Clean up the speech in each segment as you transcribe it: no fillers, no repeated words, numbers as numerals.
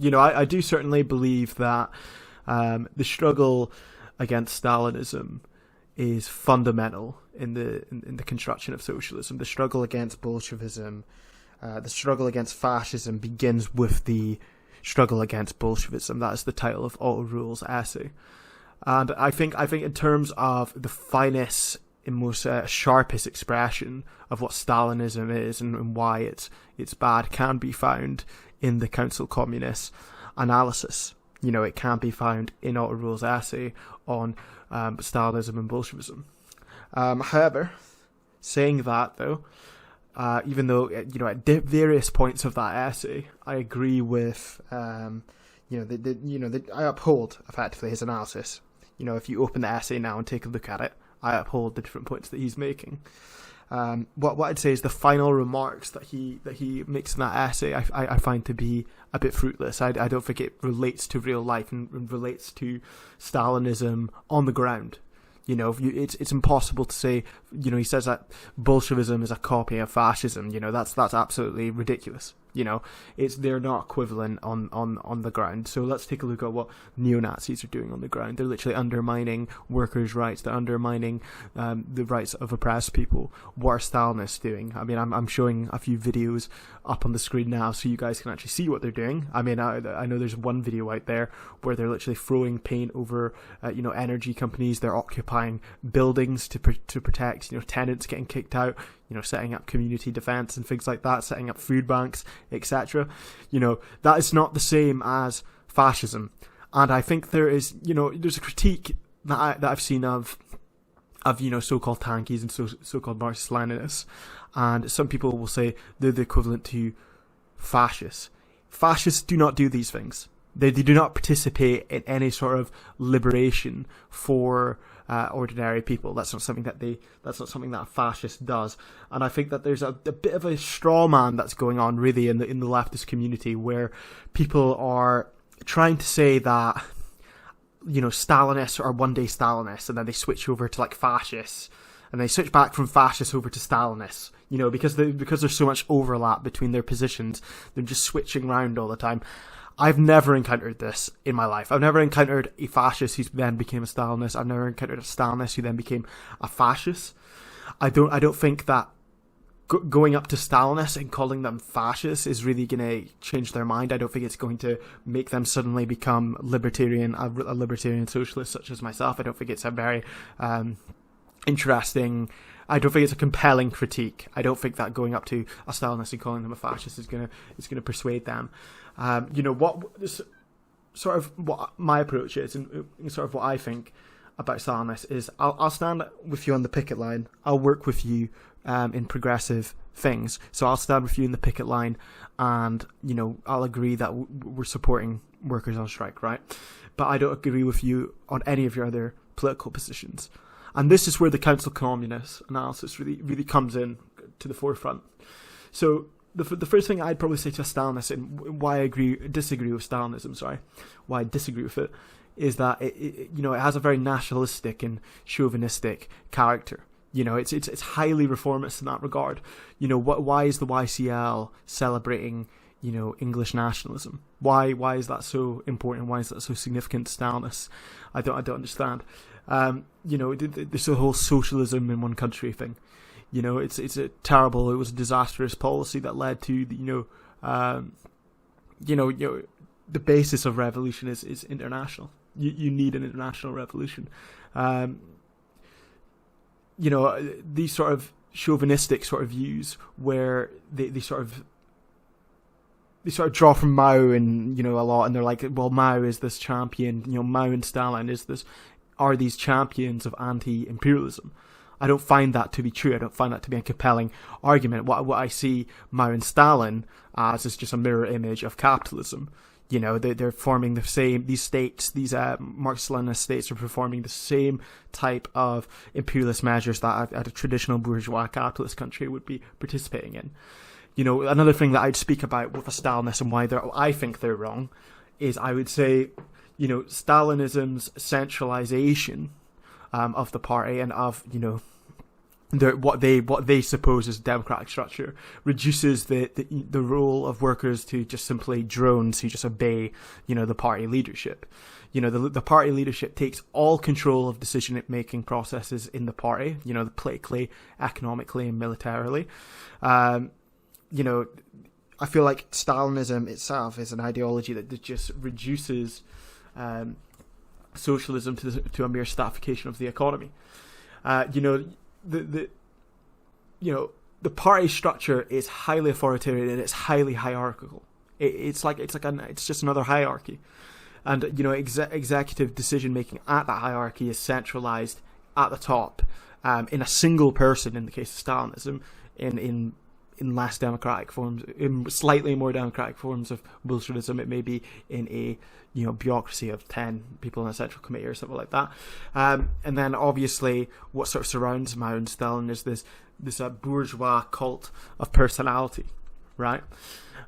I do certainly believe that the struggle against Stalinism is fundamental in the construction of socialism. The struggle against Bolshevism, the struggle against fascism begins with the struggle against Bolshevism. That is the title of Otto Ruhle's essay. And I think in terms of the finest and most sharpest expression of what Stalinism is and why it's bad can be found in the Council Communists analysis. It can be found in Otto Ruhle's essay on Stalinism and Bolshevism. However, saying that though, even though at various points of that essay, I agree with I uphold effectively his analysis. If you open the essay now and take a look at it, I uphold the different points that he's making. What I'd say is the final remarks that he makes in that essay, I find to be a bit fruitless. I don't think it relates to real life and relates to Stalinism on the ground. It's impossible to say. He says that Bolshevism is a copy of fascism. That's absolutely ridiculous. They're not equivalent on the ground. So let's take a look at what neo-Nazis are doing on the ground. They're literally undermining workers' rights. They're undermining the rights of oppressed people. What are Stalinists doing? I mean, I'm showing a few videos up on the screen now so you guys can actually see what they're doing. I mean, I know there's one video out there where they're literally throwing paint over, energy companies. They're occupying buildings to protect, tenants getting kicked out. Setting up community defence and things like that, setting up food banks, etc. That is not the same as fascism. And I think there is, there's a critique that I've seen of so-called tankies and so-called Marxist-Leninists. And some people will say they're the equivalent to fascists. Fascists do not do these things. They do not participate in any sort of liberation for ordinary people. That's not something that a fascist does. And I think that there's a bit of a straw man that's going on really in the leftist community, where people are trying to say that Stalinists are one day Stalinists and then they switch over to like fascists, and they switch back from fascists over to Stalinists. Because there's so much overlap between their positions, they're just switching around all the time. I've never encountered this in my life. I've never encountered a fascist who then became a Stalinist. I've never encountered a Stalinist who then became a fascist. I don't think that going up to Stalinists and calling them fascists is really going to change their mind. I don't think it's going to make them suddenly become a libertarian socialist such as myself. I don't think it's a very interesting. I don't think it's a compelling critique. I don't think that going up to a Stalinist and calling them a fascist is going to persuade them. What my approach is, and sort of what I think about Stalinists is, I'll stand with you on the picket line. I'll work with you in progressive things. So I'll stand with you in the picket line, and I'll agree that we're supporting workers on strike, right? But I don't agree with you on any of your other political positions. And this is where the Council Communists analysis really comes in to the forefront. So the first thing I'd probably say to a Stalinist, and why I disagree with Stalinism, why I disagree with it, is that it has a very nationalistic and chauvinistic character. It's highly reformist in that regard. Why is the YCL celebrating English nationalism? Why is that so important? Why is that so significant to Stalinists? I don't understand. This whole socialism in one country thing. It's a terrible. It was a disastrous policy that led to the basis of revolution is international. You need an international revolution. These sort of chauvinistic sort of views where they sort of draw from Mao and a lot, and they're like, well, Mao is this champion. Mao and Stalin are these champions of anti-imperialism. I don't find that to be true. I don't find that to be a compelling argument. What I see Mao and Stalin as is just a mirror image of capitalism. They're forming the same, these states, these Marxist-Leninist states are performing the same type of imperialist measures that a traditional bourgeois capitalist country would be participating in. Another thing that I'd speak about with a Stalinist and why I think they're wrong is, I would say, Stalinism's centralization of the party and of, what they suppose is democratic structure, reduces the role of workers to just simply drones who just obey, the party leadership. The party leadership takes all control of decision-making processes in the party, politically, economically, and militarily. I feel like Stalinism itself is an ideology that just reduces socialism to a mere statification of the economy. The party structure is highly authoritarian and it's highly hierarchical. It's just another hierarchy, and executive decision making at that hierarchy is centralized at the top, in a single person. In the case of Stalinism, in less democratic forms, in slightly more democratic forms of Bolshevism, it may be in a bureaucracy of 10 people in a central committee or something like that. And then obviously what sort of surrounds Mao and Stalin is this bourgeois cult of personality, right?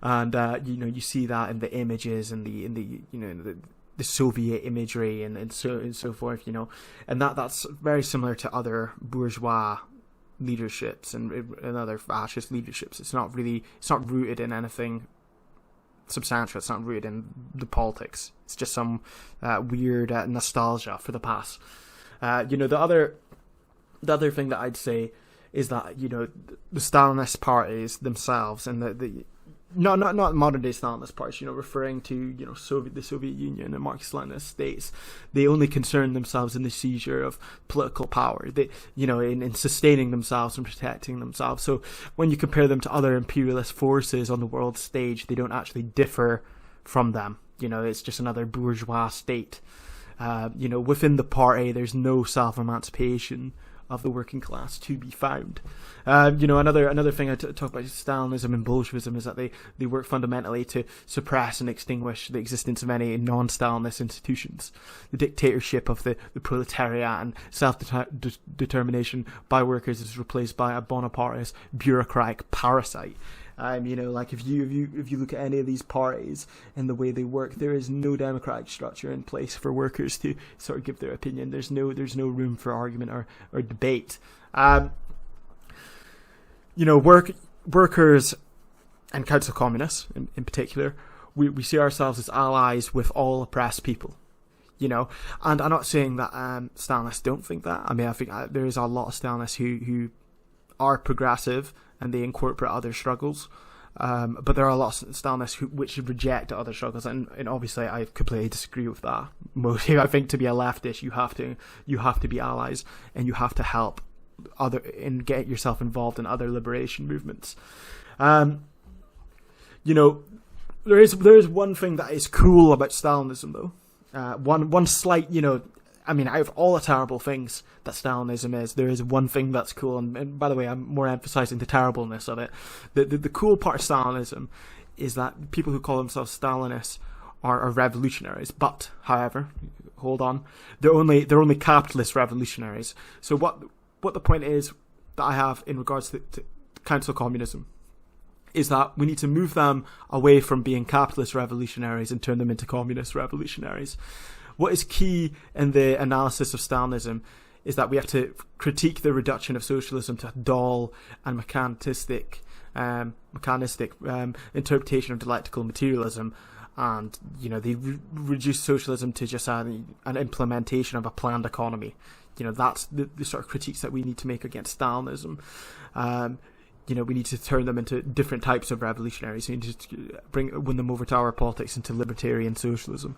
And you see that in the images and the Soviet imagery and so forth, and that's very similar to other bourgeois leaderships and other fascist leaderships. It's not rooted in anything substantial. It's not rooted in the politics. It's just some weird nostalgia for the past. The other thing that I'd say is that the Stalinist parties themselves and the not modern day Stalinist parties, referring to the Soviet Union and Marxist-Leninist states, they only concern themselves in the seizure of political power. They in sustaining themselves and protecting themselves. So when you compare them to other imperialist forces on the world stage, they don't actually differ from them. It's just another bourgeois state. Within the party, there's no self-emancipation of the working class to be found. Another thing I talk about Stalinism and Bolshevism is that they work fundamentally to suppress and extinguish the existence of any non-Stalinist institutions. The dictatorship of the proletariat and self-determination by workers is replaced by a Bonapartist bureaucratic parasite. If you look at any of these parties and the way they work, there is no democratic structure in place for workers to sort of give their opinion. There's no room for argument or debate. Workers and council communists in particular, we see ourselves as allies with all oppressed people. And I'm not saying that Stalinists don't think that. I think there is a lot of Stalinists who are progressive and they incorporate other struggles, but there are a lot of Stalinists which reject other struggles, and obviously I completely disagree with that. Mostly, I think to be a leftist, you have to be allies and you have to help and get yourself involved in other liberation movements. There is one thing that is cool about Stalinism though. One slight, out of all the terrible things that Stalinism is, there is one thing that's cool, and by the way, I'm more emphasizing the terribleness of it. The cool part of Stalinism is that people who call themselves Stalinists are revolutionaries, but, however, hold on, they're only capitalist revolutionaries. So what the point is that I have in regards to council communism is that we need to move them away from being capitalist revolutionaries and turn them into communist revolutionaries. What is key in the analysis of Stalinism is that we have to critique the reduction of socialism to a dull and mechanistic interpretation of dialectical materialism, and they reduce socialism to just an implementation of a planned economy. That's the sort of critiques that we need to make against Stalinism. We need to turn them into different types of revolutionaries. We need to win them over to our politics into libertarian socialism.